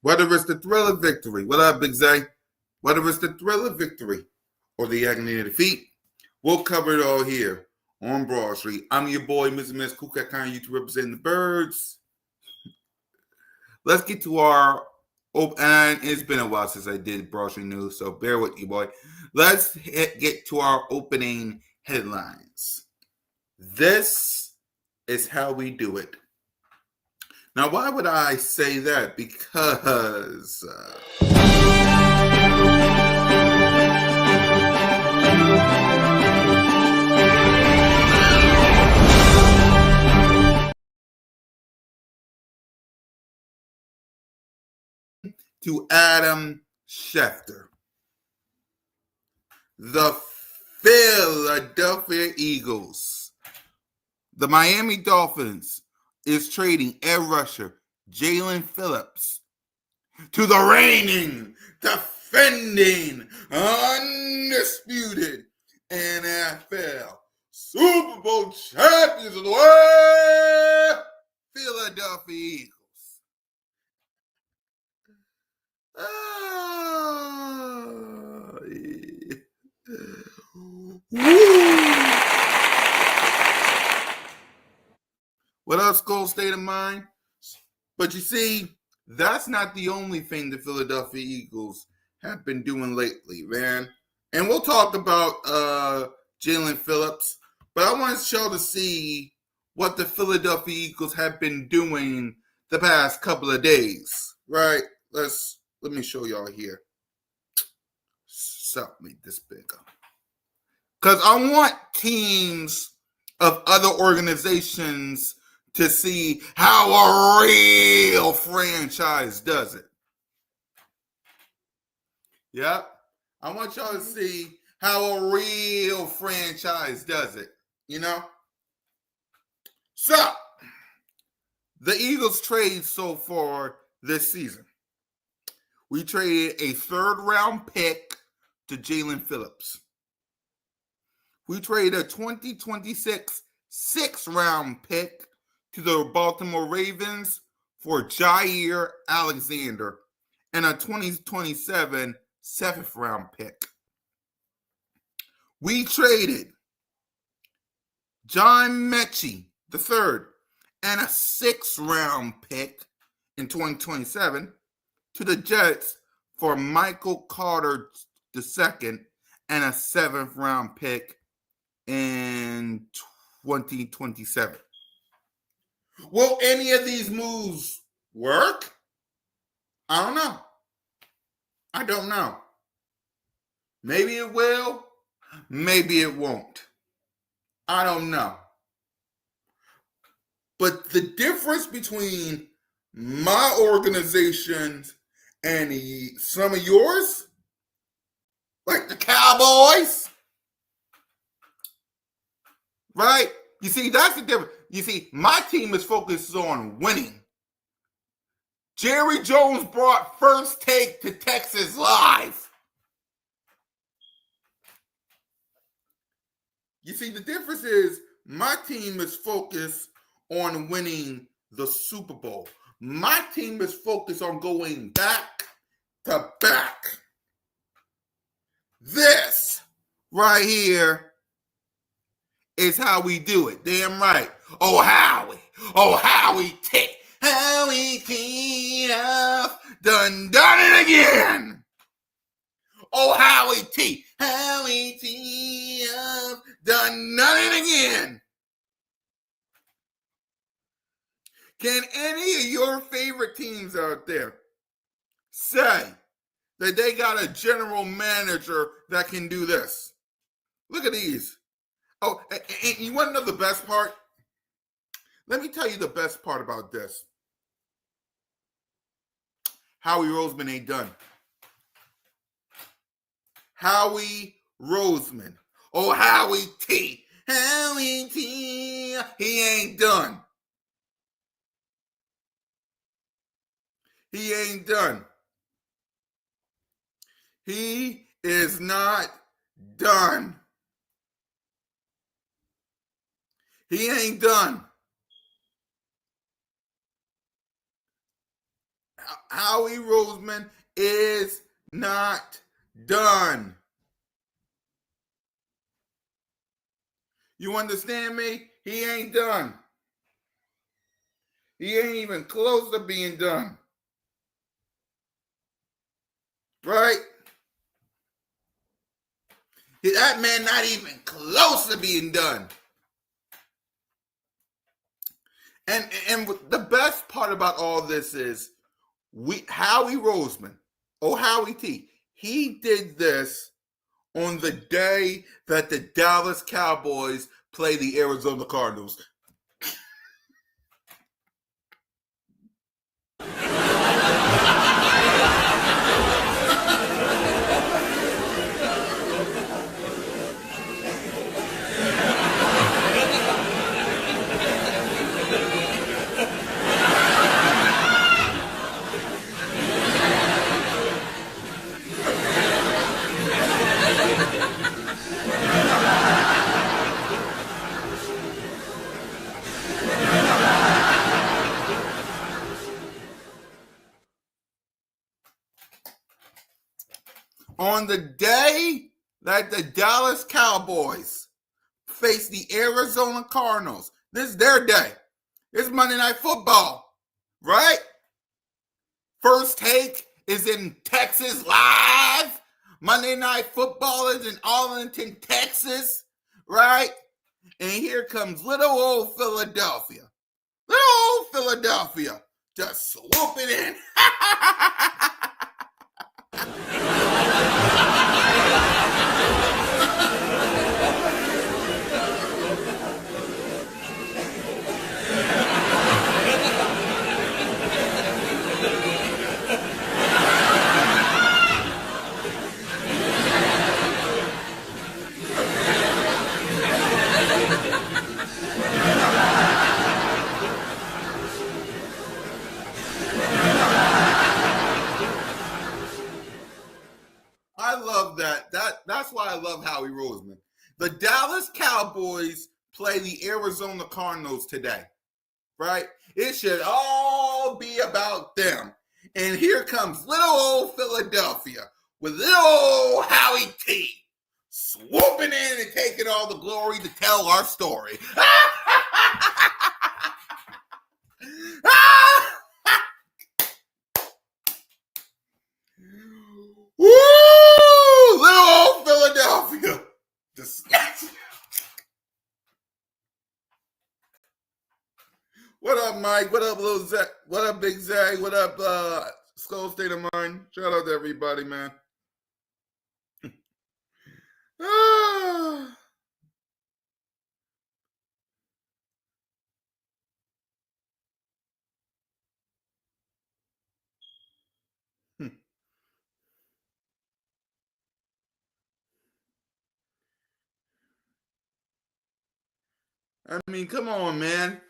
Whether it's the thrill of victory, what up, Big Zay? Whether it's the thrill of victory or the agony of defeat, we'll cover it all here on Broad Street. I'm your boy, Mr. Miss Kukat Khan, YouTube representing the birds. Let's get to our and it's been a while since I did Broad Street News, so bear with you, boy. Let's get to our opening headlines. This is how we do it. Now, why would I say that? Because to Adam Schefter, the Philadelphia Eagles, the Miami Dolphins is trading edge rusher Jalen Phillips to the reigning, defending, undisputed NFL Super Bowl champions of the world, Philadelphia Eagles. What else, Gold State of Mind? But you see, that's not the only thing the Philadelphia Eagles have been doing lately, man. And we'll talk about Jalen Phillips, but I want y'all to see what the Philadelphia Eagles have been doing the past couple of days, right? Let me show y'all here. So make this bigger. Because I want teams of other organizations to see how a real franchise does it. Yep. I want y'all to see how a real franchise does it, you know? So, the Eagles trade so far this season. We traded a third-round pick to Jalen Phillips. We traded a 2026 sixth-round pick to the Baltimore Ravens for Jair Alexander and a 2027 seventh-round pick. We traded John Mechie III and a sixth-round pick in 2027 to the Jets for Michael Carter II and a seventh-round pick in 2027. Will any of these moves work? I don't know. I don't know. Maybe it will. Maybe it won't. I don't know. But the difference between my organizations and some of yours, like the Cowboys, right? You see, that's the difference. You see, my team is focused on winning. Jerry Jones brought First Take to Texas Live. You see, the difference is my team is focused on winning the Super Bowl. My team is focused on going back to back. This right here is how we do it. Damn right. Oh, Howie T. Howie T. Done it again. Oh, Howie T. Howie T. Done it again. Can any of your favorite teams out there say that they got a general manager that can do this? Look at these. Oh, and you want to know the best part? Let me tell you the best part about this. Howie Roseman ain't done. Howie Roseman. Oh, Howie T. Howie T. He ain't done. He ain't done. He is not done. He ain't done. Howie Roseman is not done. You understand me? He ain't done. He ain't even close to being done. Right? That man not even close to being done. And the best part about all this is Howie Roseman, Howie T, he did this on the day that the Dallas Cowboys play the Arizona Cardinals. On the day that the Dallas Cowboys face the Arizona Cardinals, this is their day. It's Monday Night Football, right? First Take is in Texas live. Monday Night Football is in Arlington, Texas, right? And here comes little old Philadelphia. Little old Philadelphia just swooping in. I love that. That's why I love Howie Roseman. The Dallas Cowboys play the Arizona Cardinals today, right? It should all be about them. And here comes little old Philadelphia with little old Howie T swooping in and taking all the glory to tell our story. Woo! Little old Philadelphia. What up, Mike? What up, little Zach? What up, Big Zach? What up, Skull State of Mind? Shout out to everybody, man. I mean, come on, man.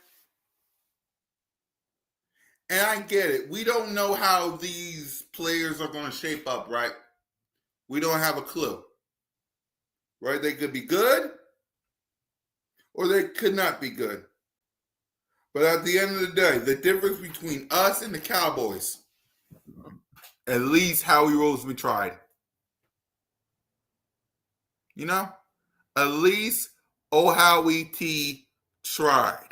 And I get it. We don't know how these players are going to shape up, right? We don't have a clue, right? They could be good or they could not be good. But at the end of the day, the difference between us and the Cowboys, at least Howie Roseman tried. You know? At least Howie T tried.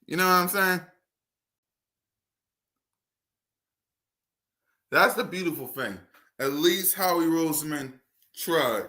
You know what I'm saying? That's the beautiful thing. At least Howie Roseman tried.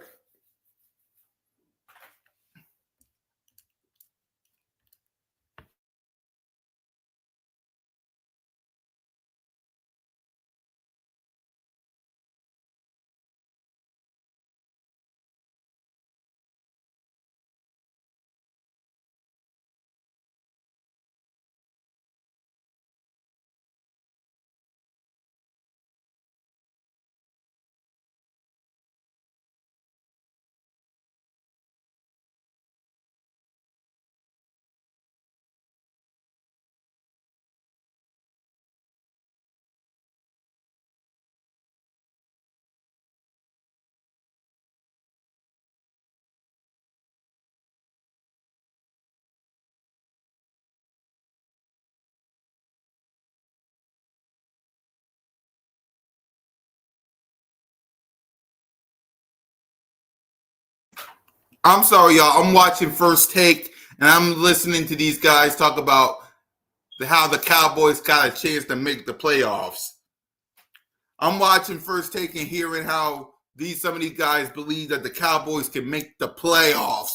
I'm sorry, y'all. I'm watching First Take, and I'm listening to these guys talk about how the Cowboys got a chance to make the playoffs. I'm watching First Take and hearing how some of these guys believe that the Cowboys can make the playoffs.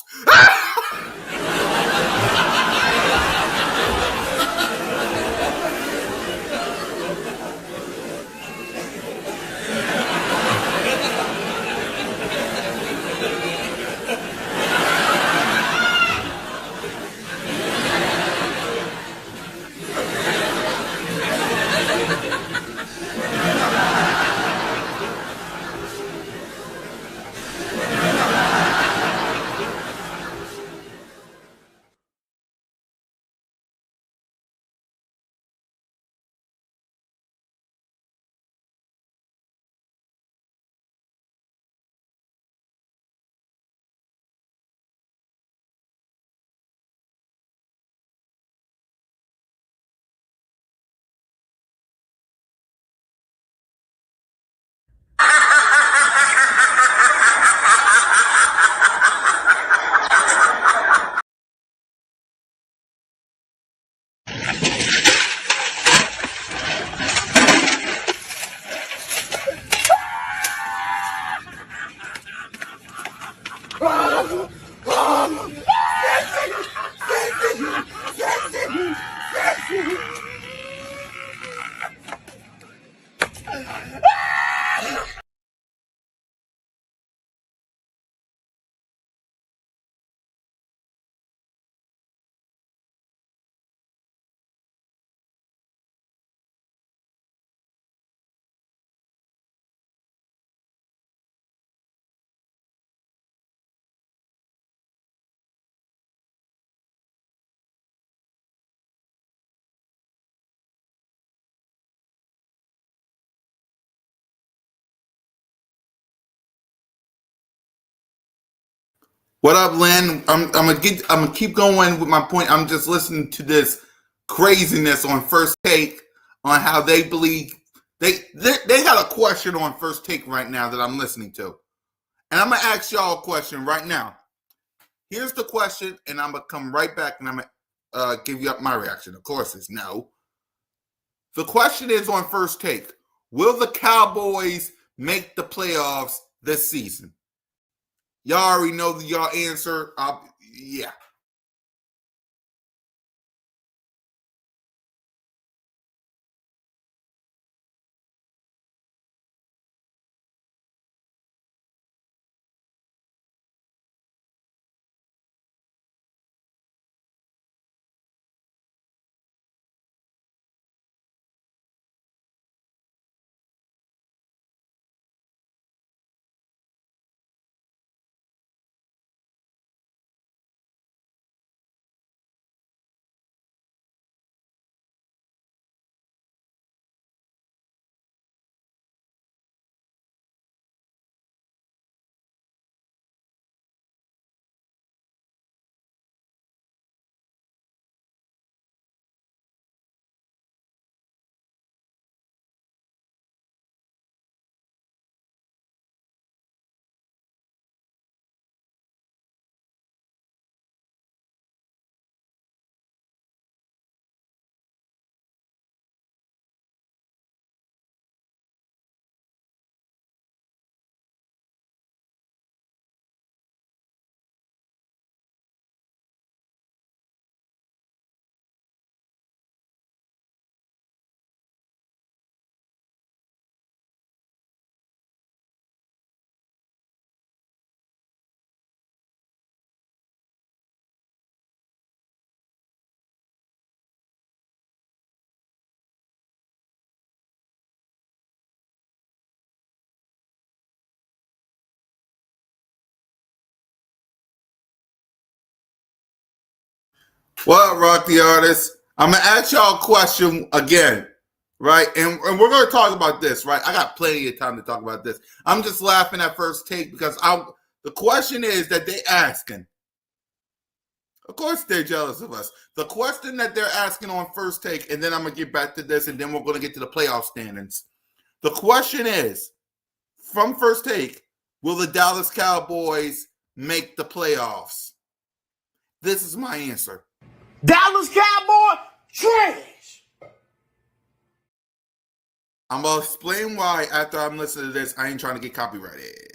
What up, Lynn? I'm gonna keep going with my point. I'm just listening to this craziness on First Take on how they believe they got a question on First Take right now that I'm listening to, and I'm gonna ask y'all a question right now. Here's the question, and I'm gonna come right back and I'm gonna give you up my reaction. Of course, it's no. The question is on First Take: will the Cowboys make the playoffs this season? Y'all already know y'all answer. Yeah. Well, Rock the Artist, I'm gonna ask y'all a question again, right? And we're gonna talk about this, right? I got plenty of time to talk about this. I'm just laughing at First Take because the question is that they asking. Of course, they're jealous of us. The question that they're asking on First Take, and then I'm gonna get back to this, and then we're gonna get to the playoff standings. The question is, from First Take, will the Dallas Cowboys make the playoffs? This is my answer. Dallas Cowboy trash. I'm going to explain why after I'm listening to this. I ain't trying to get copyrighted.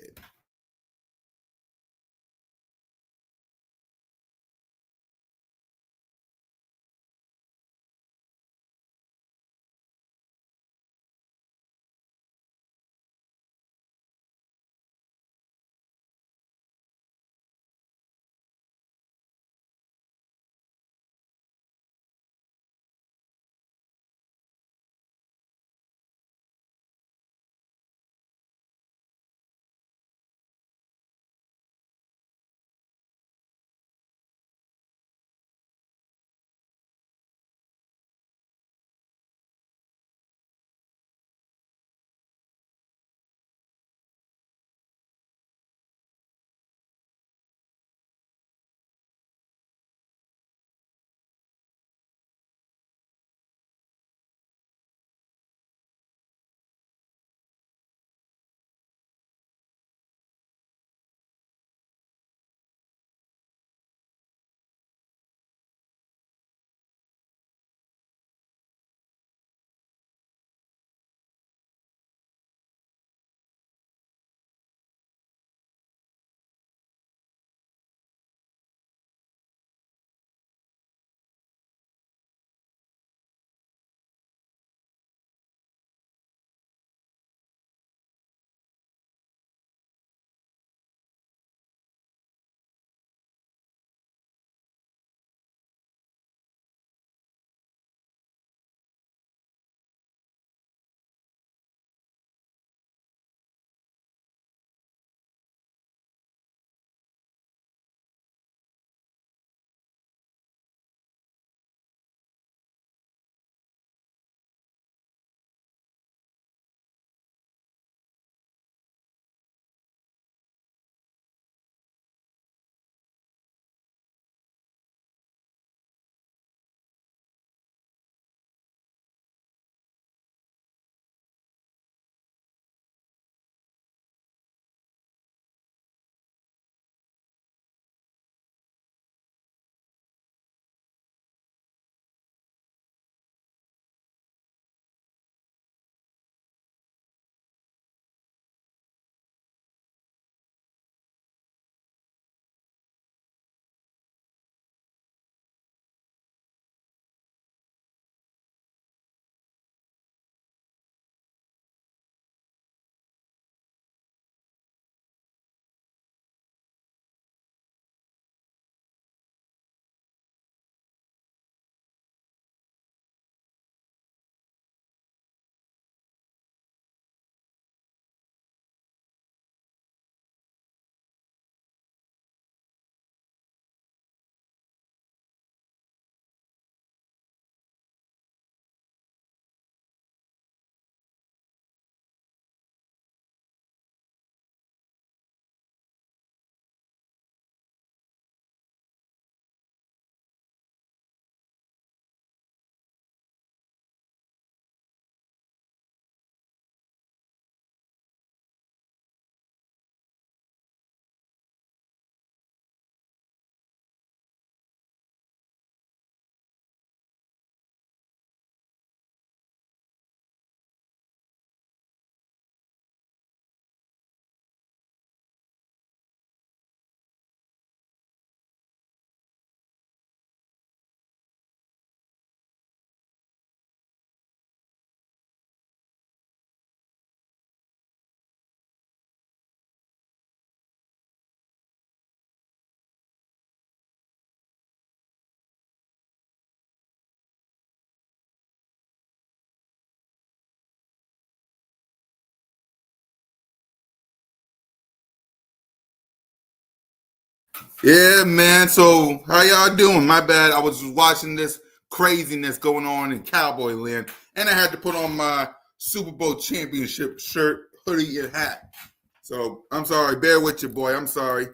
Yeah, man. So how y'all doing? My bad. I was just watching this craziness going on in Cowboy Land, and I had to put on my Super Bowl championship shirt, hoodie, and hat. So I'm sorry. Bear with you, boy. I'm sorry.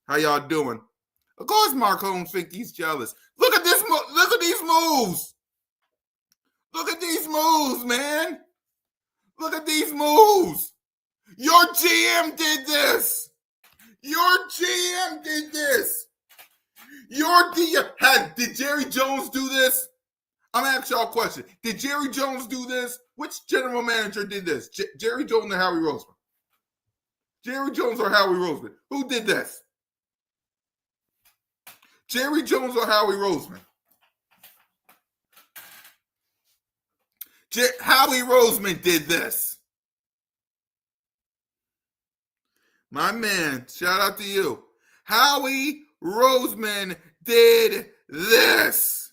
How y'all doing? Of course, Mark Holmes think he's jealous. Look at this. Look at these moves. Look at these moves, man. Look at these moves. Your GM did this. Your GM did this. Your DM did Jerry Jones do this? I'm gonna ask y'all a question. Did Jerry Jones do this? Which general manager did this? Jerry Jones or Howie Roseman? Jerry Jones or Howie Roseman? Who did this? Jerry Jones or Howie Roseman? Howie Roseman did this. My man, shout out to you. Howie Roseman did this.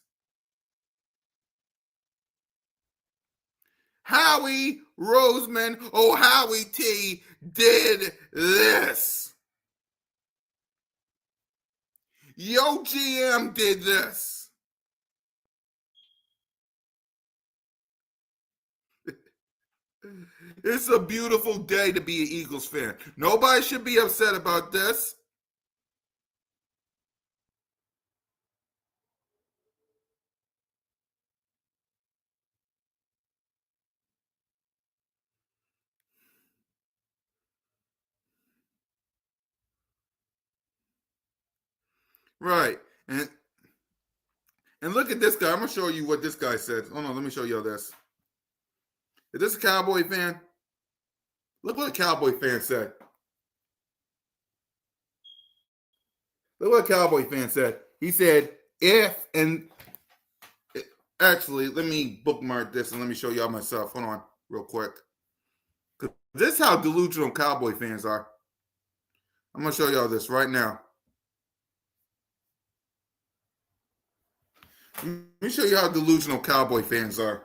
Howie Roseman, oh Howie T, did this. Yo GM did this. It's a beautiful day to be an Eagles fan. Nobody should be upset about this. Right. And look at this guy. I'm going to show you what this guy said. Hold on, let me show you all this. Is this a Cowboy fan? Look what a Cowboy fan said. Look what a Cowboy fan said. He said, actually, let me bookmark this and let me show y'all myself. Hold on, real quick. This is how delusional Cowboy fans are. I'm going to show y'all this right now. Let me show you how delusional Cowboy fans are.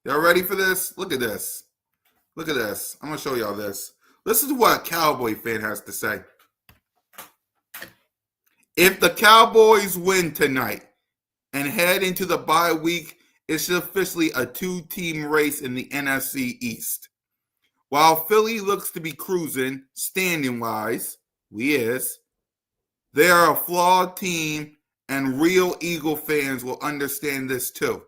Y'all ready for this? Look at this. Look at this. I'm going to show y'all this. Listen to what a Cowboy fan has to say. If the Cowboys win tonight and head into the bye week, it's officially a two-team race in the NFC East. While Philly looks to be cruising standing-wise, they are a flawed team, and real Eagle fans will understand this too.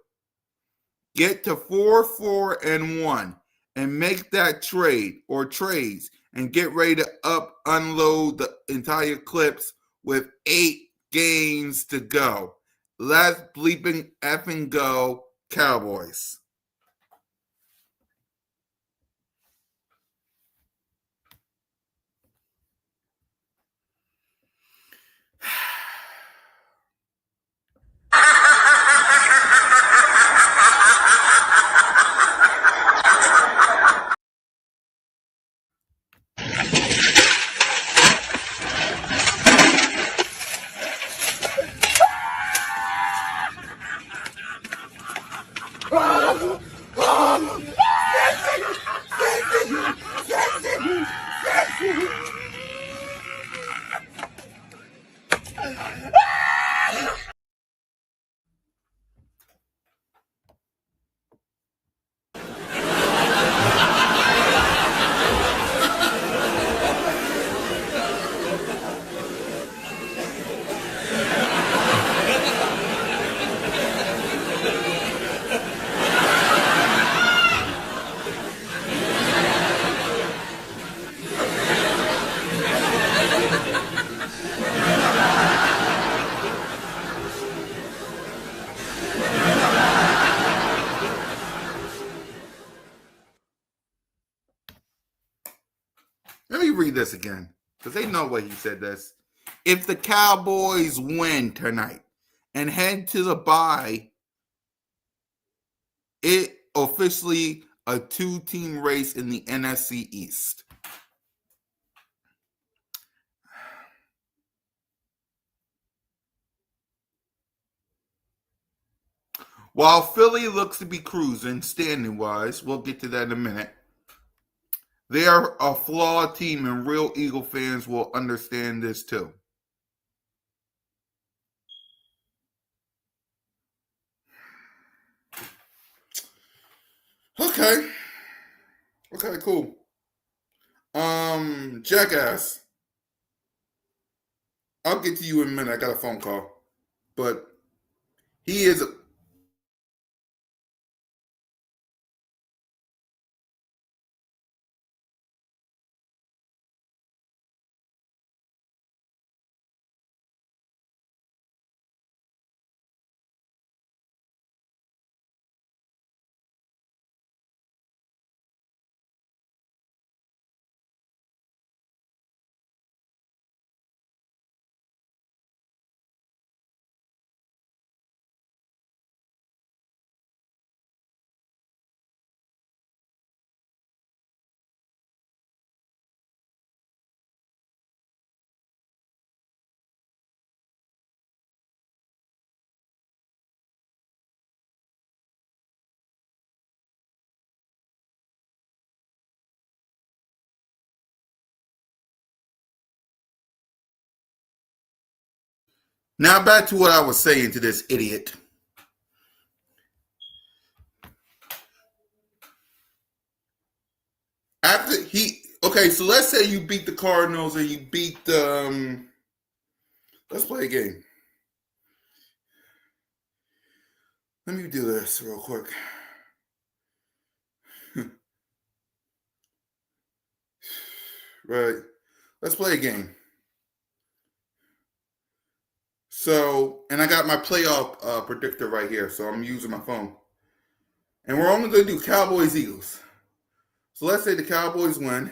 Get to 4-4-1 and make that trade or trades and get ready to unload the entire clips with 8 games to go. Let's bleeping effing go, Cowboys. Let me read this again, because they know what he said this. If the Cowboys win tonight and head to the bye, it officially a two-team race in the NFC East. While Philly looks to be cruising standing-wise, we'll get to that in a minute, they are a flawed team, and real Eagle fans will understand this too. Okay. Okay, cool. Jackass. I'll get to you in a minute. I got a phone call. But he is now back to what I was saying to this idiot. After he okay, so let's say you beat the Cardinals and you beat let's play a game. Let me do this real quick. Right. Let's play a game. So, and I got my playoff predictor right here, so I'm using my phone. And we're only going to do Cowboys Eagles. So let's say the Cowboys win.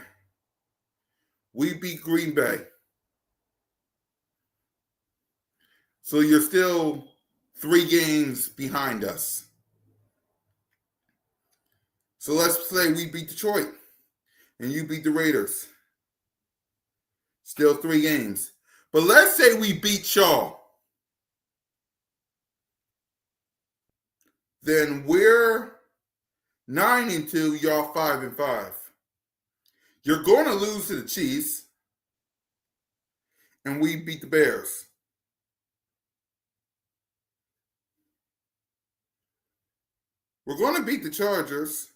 We beat Green Bay. So you're still 3 games behind us. So let's say we beat Detroit and you beat the Raiders. Still 3 games. But let's say we beat y'all. Then we're 9-2, y'all 5-5. You're going to lose to the Chiefs, and we beat the Bears. We're going to beat the Chargers.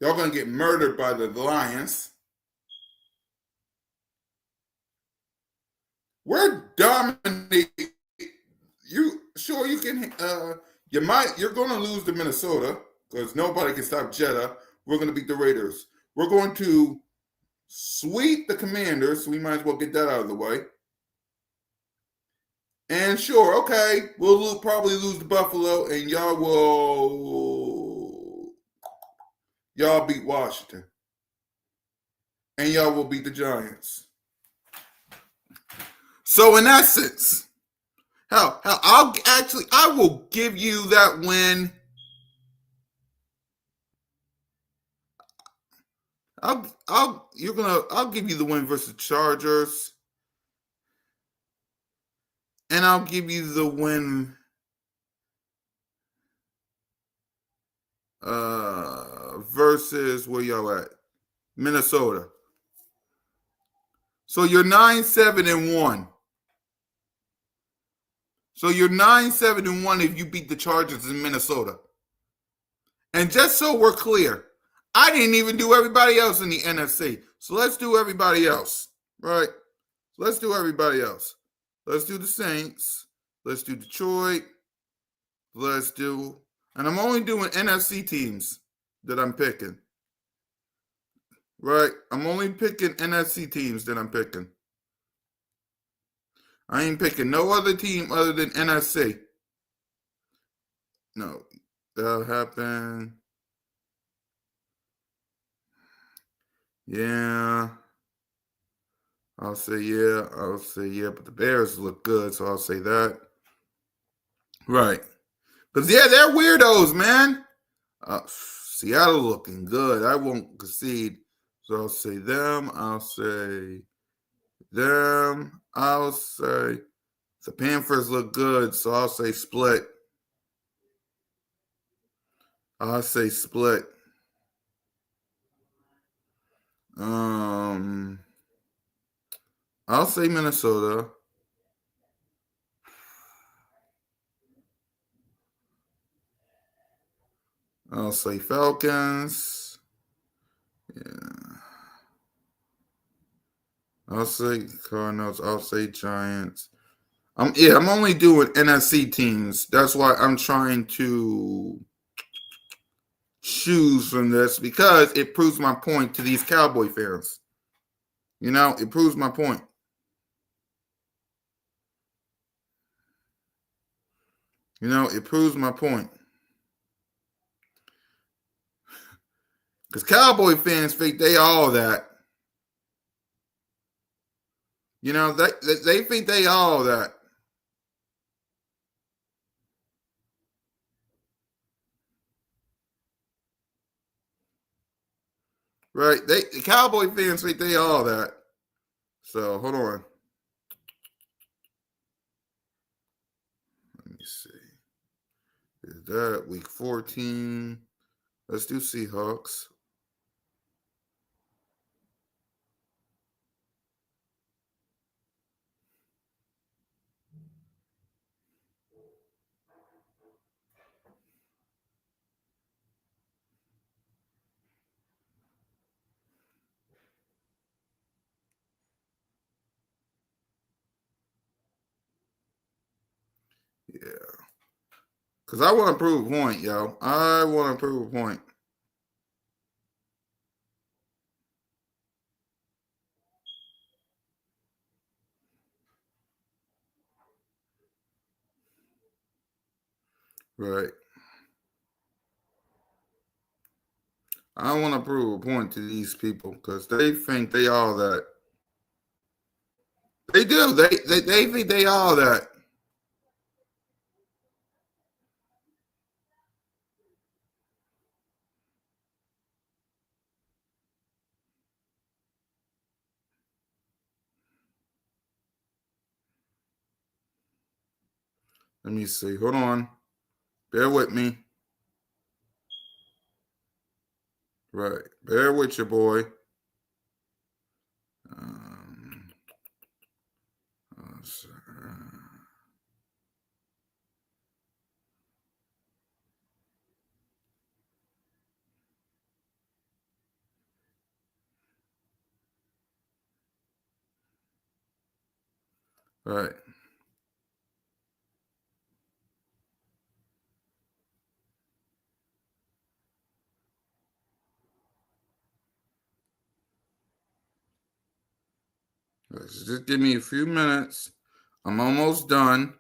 Y'all going to get murdered by the Lions. We're dominating. You sure you can? You're going to lose to Minnesota because nobody can stop Jetta. We're going to beat the Raiders. We're going to sweep the Commanders. So we might as well get that out of the way. And sure, okay, we'll probably lose to Buffalo, and y'all beat Washington, and y'all will beat the Giants. So in essence, I will give you that win. I'll give you the win versus Chargers, and I'll give you the win versus where y'all at, Minnesota. So you're 9-7-1. So you're 9-7-1 if you beat the Chargers in Minnesota. And just so we're clear, I didn't even do everybody else in the NFC. So let's do everybody else, right? Let's do everybody else. Let's do the Saints. Let's do Detroit. And I'm only doing NFC teams that I'm picking, right? I'm only picking NFC teams that I'm picking. I ain't picking no other team other than NFC. No, that'll happen. Yeah. I'll say yeah, but the Bears look good, so I'll say that. Right. Because, yeah, they're weirdos, man. Seattle looking good. I won't concede. So I'll say them. I'll say them. I'll say the Panthers look good, so I'll say split. I'll say split. I'll say Minnesota. I'll say Falcons. Yeah. I'll say Cardinals. I'll say Giants. I'm only doing NFC teams. That's why I'm trying to choose from this because it proves my point to these Cowboy fans. It proves my point. It proves my point. Because Cowboy fans think they all that. They think they all that. Right? The Cowboy fans think they all that. So hold on. Let me see. Is that week 14? Let's do Seahawks. Yeah. Because I want to prove a point, yo. I want to prove a point. Right. I want to prove a point to these people because they think they all that. They do. They think they all that. Let me see. Hold on. Bear with me. Right. Bear with your boy. Right. Just give me a few minutes. I'm almost done.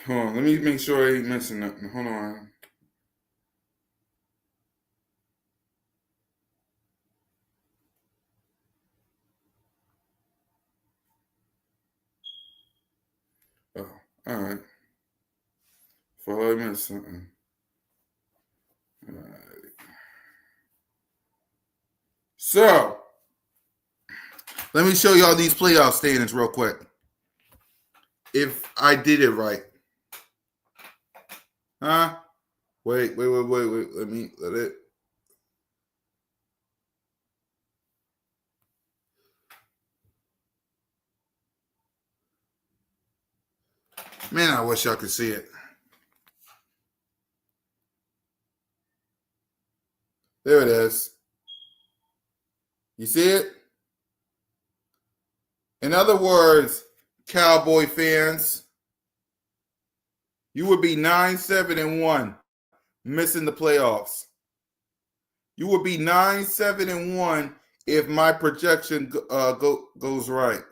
Hold on. Let me make sure I ain't missing nothing. Hold on. Oh, all right. Before I miss something. All right. So, let me show y'all these playoff standings real quick. If I did it right. Huh? Wait. Let it. Man, I wish y'all could see it. There it is. You see it? In other words, Cowboy fans, you would be 9-7-1, missing the playoffs. You would be 9-7-1 if my projection goes right.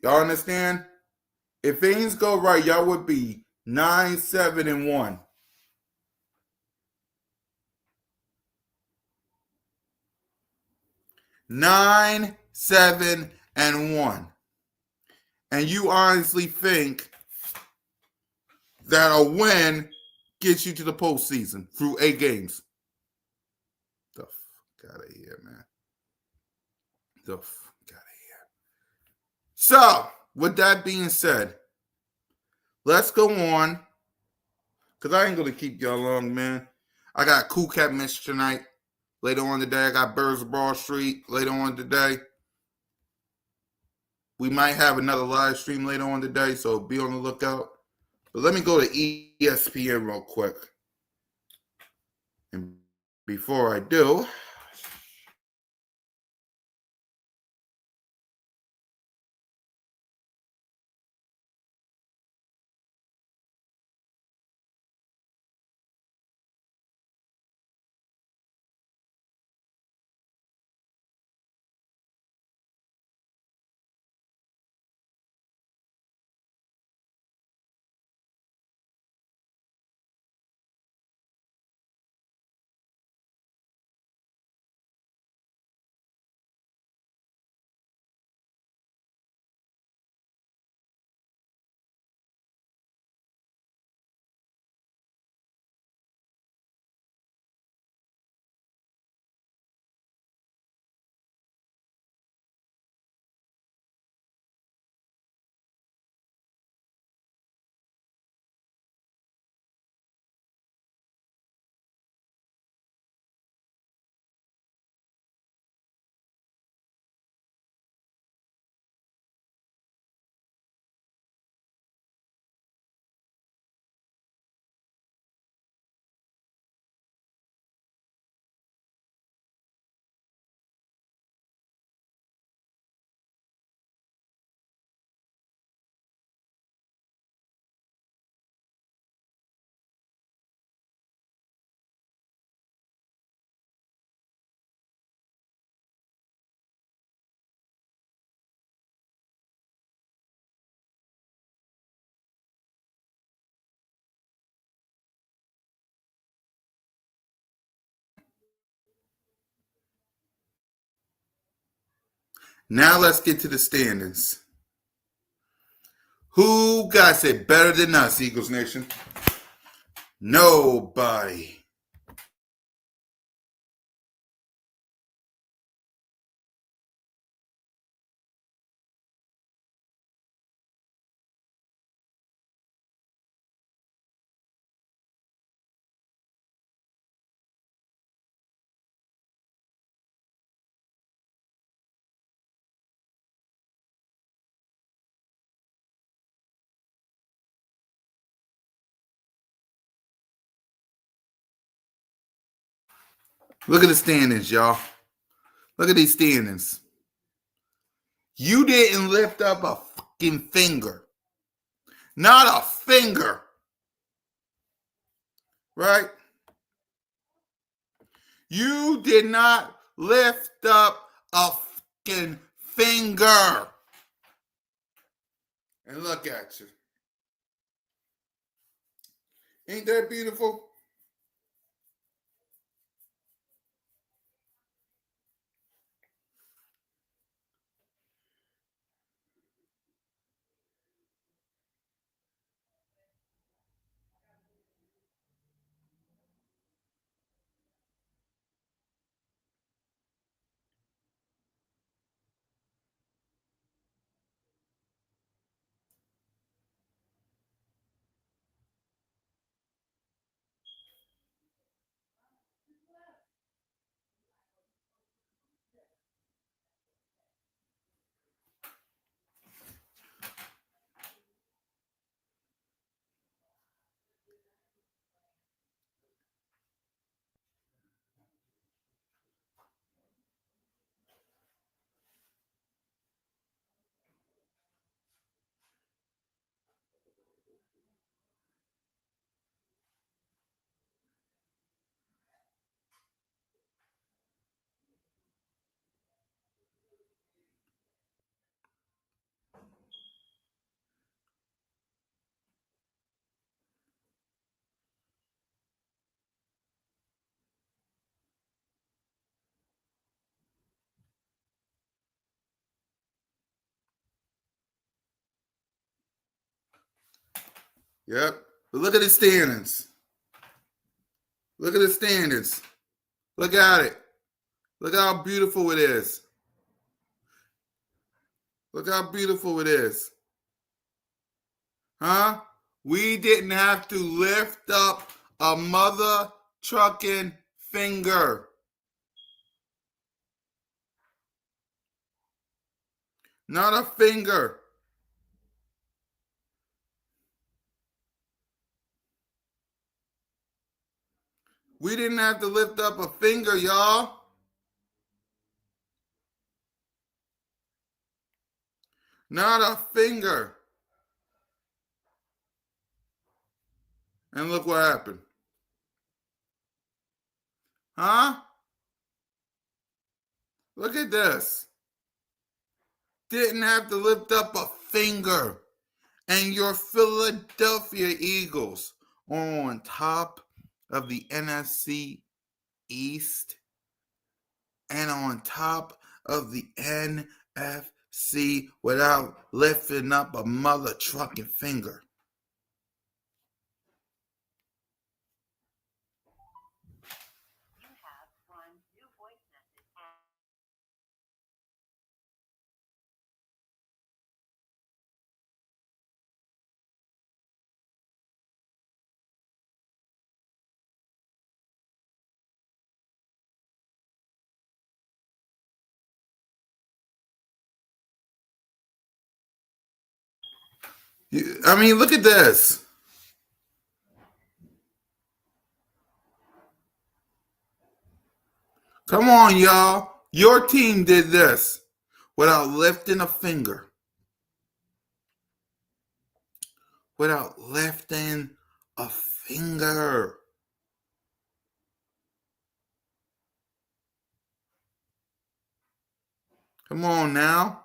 Y'all understand? If things go right, y'all would be 9-7-1. Nine, 7-1. And you honestly think that a win gets you to the postseason through 8 games? The fuck out of here, man. The fuck out of here. So, with that being said, let's go on. Because I ain't going to keep y'all long, man. I got Cool Cat Mitch tonight. Later on today, I got Birds of Broad Street. Later on today, we might have another live stream later on today, so be on the lookout. But let me go to ESPN real quick. And before I do, now let's get to the standings. Who got it better than us, Eagles Nation? Nobody. Look at the standings, y'all. Look at these standings. You didn't lift up a fucking finger. Not a finger. Right? You did not lift up a fucking finger. And look at you. Ain't that beautiful? Yep. But look at the standings. Look at the standings. Look at it. Look how beautiful it is. Look how beautiful it is. Huh? We didn't have to lift up a mother trucking finger. Not a finger. We didn't have to lift up a finger, y'all. Not a finger. And look what happened. Huh? Look at this. Didn't have to lift up a finger. And your Philadelphia Eagles are on top of the NFC East and on top of the NFC without lifting up a mother trucking finger. I mean, look at this. Come on, y'all. Your team did this without lifting a finger. Without lifting a finger. Come on now.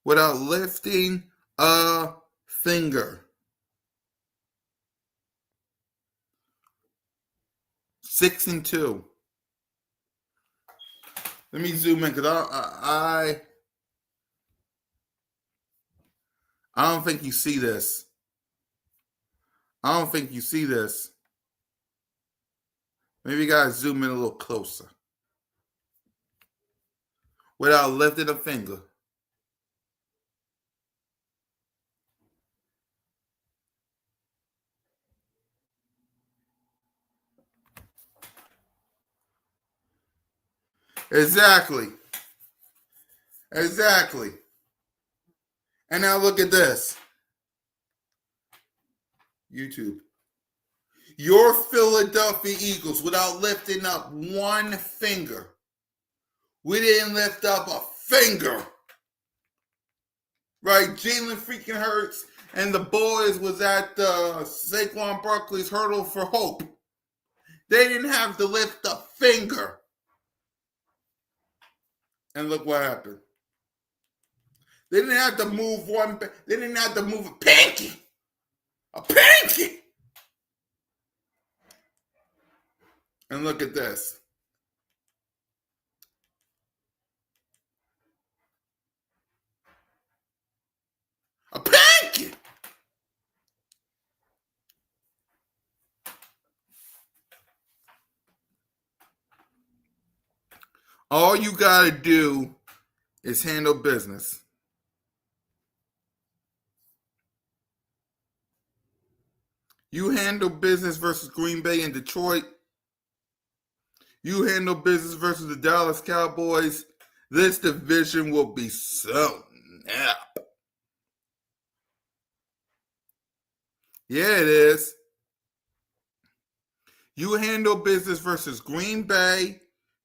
Without lifting a finger. 6-2. Let me zoom in because I don't think you see this. I don't think you see this. Maybe you gotta zoom in a little closer. Without lifting a finger. Exactly. Exactly. And now look at this. YouTube. Your Philadelphia Eagles, without lifting up one finger. We didn't lift up a finger. Right? Jalen freaking Hurts and the boys was at Saquon Barkley's Hurdle for Hope. They didn't have to lift a finger. And look what happened. They didn't have to move one. They didn't have to move a pinky. A pinky. And look at this. A pinky. All you got to do is handle business. You handle business versus Green Bay and Detroit. You handle business versus the Dallas Cowboys. This division will be so nap. Yeah, it is. You handle business versus Green Bay,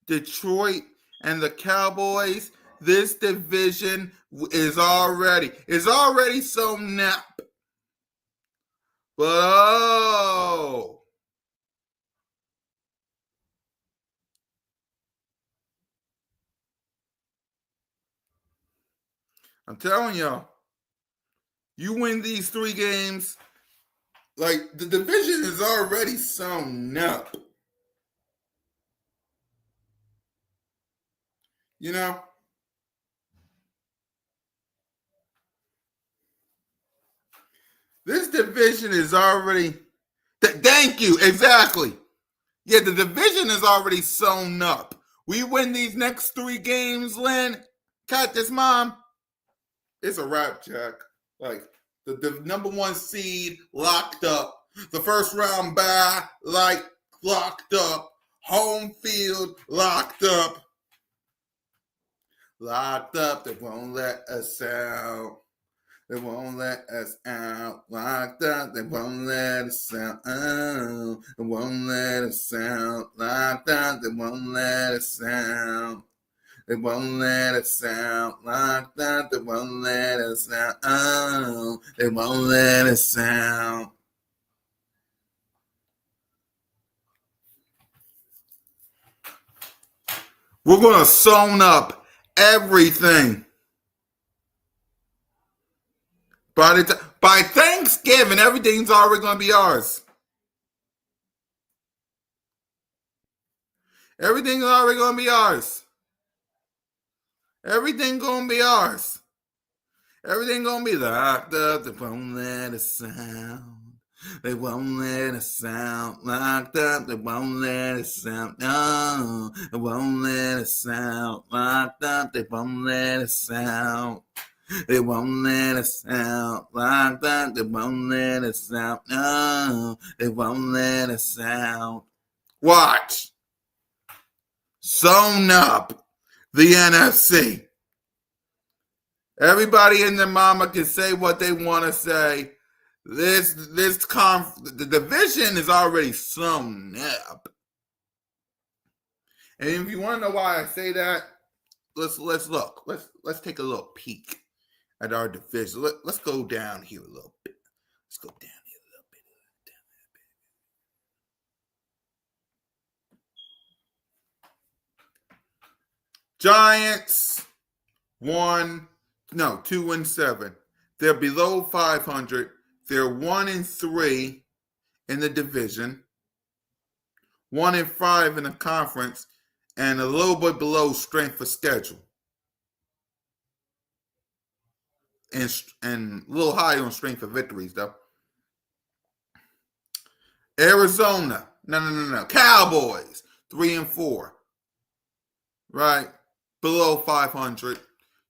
Detroit, and the Cowboys. This division is already so nap. But oh, I'm telling y'all, you win these 3 games, like the division is already sewn up. You know? This division is already, thank you, exactly. Yeah, the division is already sewn up. We win these next 3 games, Lynn. Cut this, Mom. It's a wrap, Jack. Like the number one seed locked up. The first round bye, like locked up. Home field locked up. Locked up, they won't let us out. They won't let us out. Locked up, they won't let us out. Oh, they won't let us out. Locked up, they won't let us out. They won't let us out. Locked up, they won't let us out. Oh, they won't let us out. We're going to sewn up everything. By Thanksgiving, everything's already going to be ours. Everything's already going to be ours. Everything going to be ours. Everything going to be locked up. They won't let us out. They won't let us out. Locked up. They won't let us out. No, they won't let us out. Locked up. They won't let us out. They won't let us out. Locked up. They won't let us out. No, they won't let us out. Watch. Sewn up the NFC. Everybody and their mama can say what they want to say. The division is already sewn up. And if you want to know why I say that, let's look. Let's take a little peek at our division. Let's go down here a little bit. Let's go down here a little bit. Giants 2-7. They're below 500. They're 1-3 in the division, 1-5 in the conference, and a little bit below strength of schedule. And a little higher on strength of victories, though. Arizona, no. Cowboys, 3-4, right? Below 500,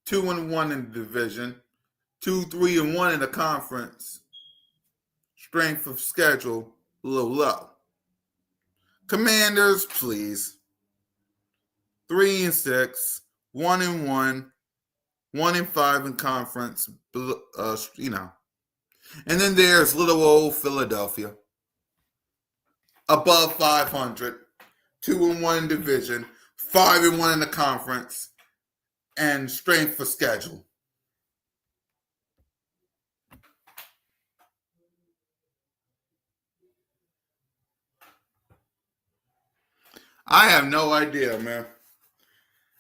2-1 in the division, 2-3-1 in the conference. Strength of schedule, a little low. Commanders, please. 3-6, 1-1, 1-5 in conference. And then there's little old Philadelphia, above 500, 2-1 division, 5-1 in the conference, and strength for schedule. I have no idea, man.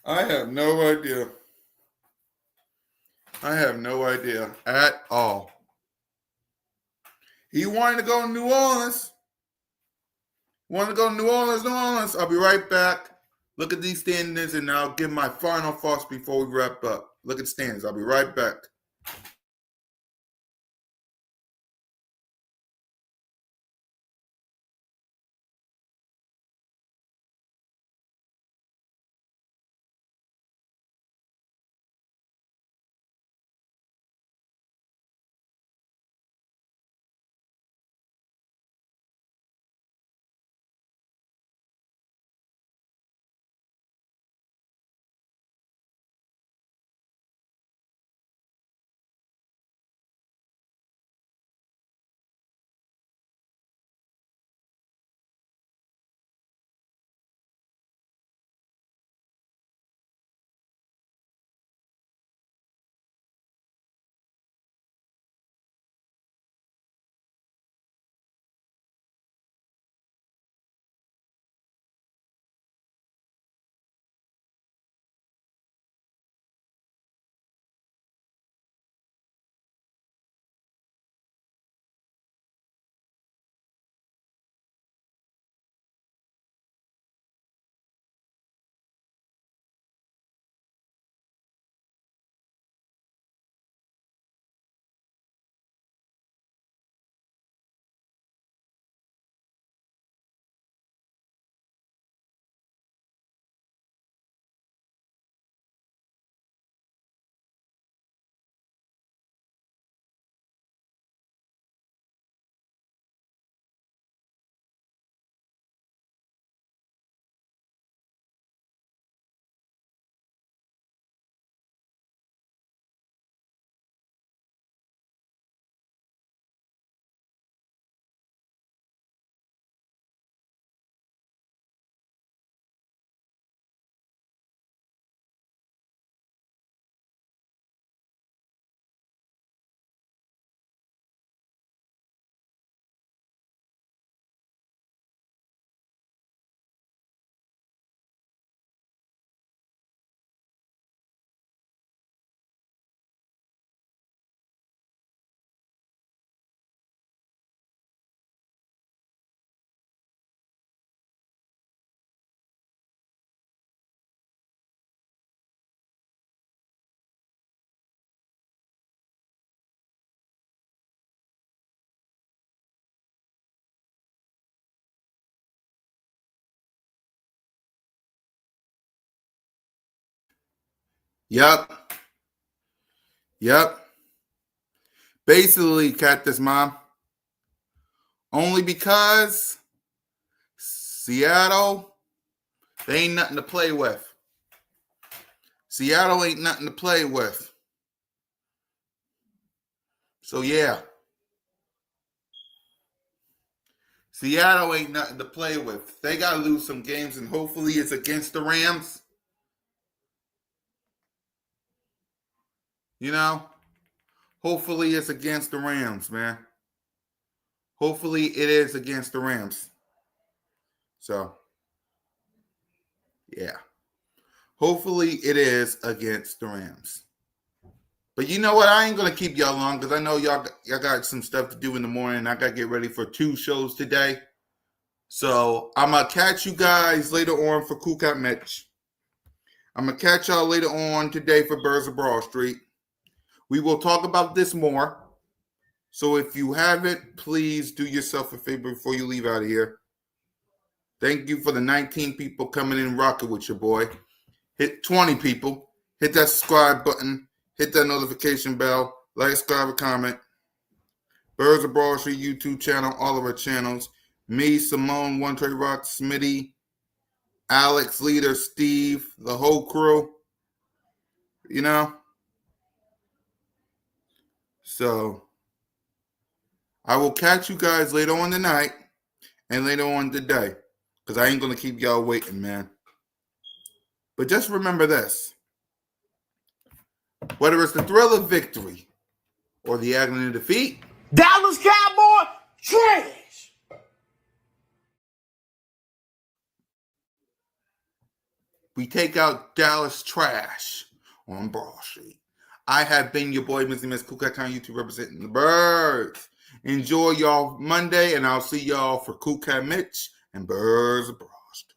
I have no idea. I have no idea at all. He wanted to go to New Orleans. Want to go to New Orleans? I'll be right back. Look at these standings, and I'll give my final thoughts before we wrap up. Look at the standings. I'll be right back. Yep. Basically, Cactus Mom, only because Seattle, they ain't nothing to play with. Seattle ain't nothing to play with. So, yeah. Seattle ain't nothing to play with. They got to lose some games, and hopefully it's against the Rams. You know? Hopefully it's against the Rams, man. Hopefully it is against the Rams. So, yeah. Hopefully it is against the Rams. But you know what? I ain't going to keep y'all long because I know y'all got some stuff to do in the morning. I got to get ready for 2 shows today. So I'm going to catch you guys later on for Cool Cat Mitch. I'm going to catch y'all later on today for Birds of Broad Street. We will talk about this more. So if you haven't, please do yourself a favor before you leave out of here. Thank you for the 19 people coming in and rocking with your boy. Hit 20 people. Hit that subscribe button. Hit that notification bell. Like, subscribe, comment. Birds of Broad Street YouTube channel. All of our channels. Me, Simone, One Trey Rock, Smitty, Alex, Leader, Steve, the whole crew. You know? So, I will catch you guys later on tonight and later on today. Because I ain't going to keep y'all waiting, man. But just remember this. Whether it's the thrill of victory or the agony of defeat, Dallas Cowboy trash. we take out Dallas trash on Broad Street. I have been your boy, Mr. Miss Cool Cat YouTube representing the Birds. Enjoy y'all Monday, and I'll see y'all for Cool Cat Mitch and Birds of Broad Street.